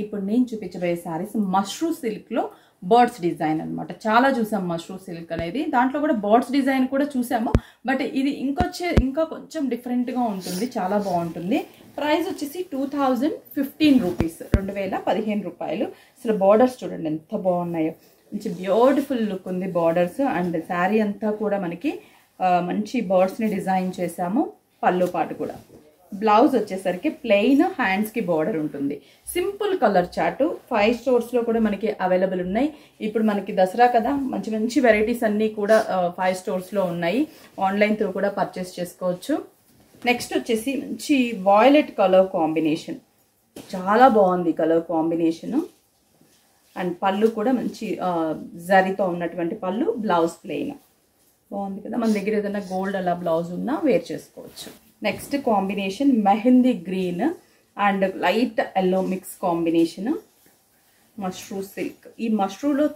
ఇప్పుడు నేను చూపించబోయే శారీస్ మష్రూమ్ సిల్క్లో బర్డ్స్ డిజైన్ అనమాట. చాలా చూసాం మష్రూమ్ సిల్క్ అనేది, దాంట్లో కూడా బర్డ్స్ డిజైన్ కూడా చూసాము. బట్ ఇది ఇంకా కొంచెం డిఫరెంట్గా ఉంటుంది, చాలా బాగుంటుంది. ప్రైస్ వచ్చేసి 2015 రూపీస్, 2015 రూపాయలు. అసలు బార్డర్స్ చూడండి ఎంత బాగున్నాయో, మంచి బ్యూటిఫుల్ లుక్ ఉంది బార్డర్స్. అండ్ శారీ అంతా కూడా మనకి మంచి బర్డ్స్ని డిజైన్ చేసాము. పళ్ళు పాటు కూడా. బ్లౌజ్ వచ్చేసరికి ప్లెయిన్, హ్యాండ్స్కి బార్డర్ ఉంటుంది. సింపుల్ కలర్ చార్ట్ 5 స్టోర్స్లో కూడా మనకి అవైలబుల్ ఉన్నాయి. ఇప్పుడు మనకి దసరా కదా, మంచి మంచి వెరైటీస్ అన్నీ కూడా 5 స్టోర్స్లో ఉన్నాయి. ఆన్లైన్ త్రూ కూడా పర్చేస్ చేసుకోవచ్చు. నెక్స్ట్ వచ్చేసి మంచి వాయిలెట్ కలర్ కాంబినేషన్, చాలా బాగుంది కలర్ కాంబినేషను. అండ్ పళ్ళు కూడా మంచి జరీతో ఉన్నటువంటి పళ్ళు, బ్లౌజ్ ప్లెయిన్ బాగుంది కదా. మన దగ్గర ఏదైనా గోల్డ్ అలా బ్లౌజ్ ఉన్నా వేర్ చేసుకోవచ్చు. Next combination mehndi green and light yellow mix combination, mushroom silk. ఈ మష్రూమ్లో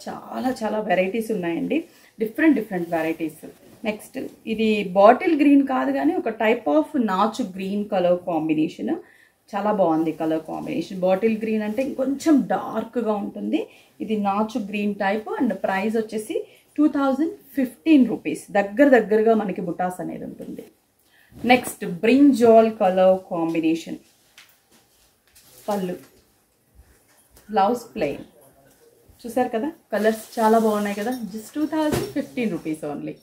చాలా వెరైటీస్ ఉన్నాయండి, డిఫరెంట్ వెరైటీస్. నెక్స్ట్ ఇది బాటిల్ గ్రీన్ కాదు కానీ ఒక టైప్ ఆఫ్ నాచు గ్రీన్ కలర్ కాంబినేషన్, చాలా బాగుంది కలర్ కాంబినేషన్. బాటిల్ గ్రీన్ అంటే ఇంకొంచెం డార్క్గా ఉంటుంది, ఇది నాచు గ్రీన్ టైప్. అండ్ ప్రైస్ వచ్చేసి 2015 రూపీస్. దగ్గరగా మనకి బుటాస్ అనేది ఉంటుంది. నెక్స్ట్ బ్రింజాల్ కలర్ కాంబినేషన్, పళ్ళు, బ్లౌజ్ ప్లెయిన్. చూసారు కదా, కలర్స్ చాలా బాగున్నాయి కదా. Just 2015 rupees only.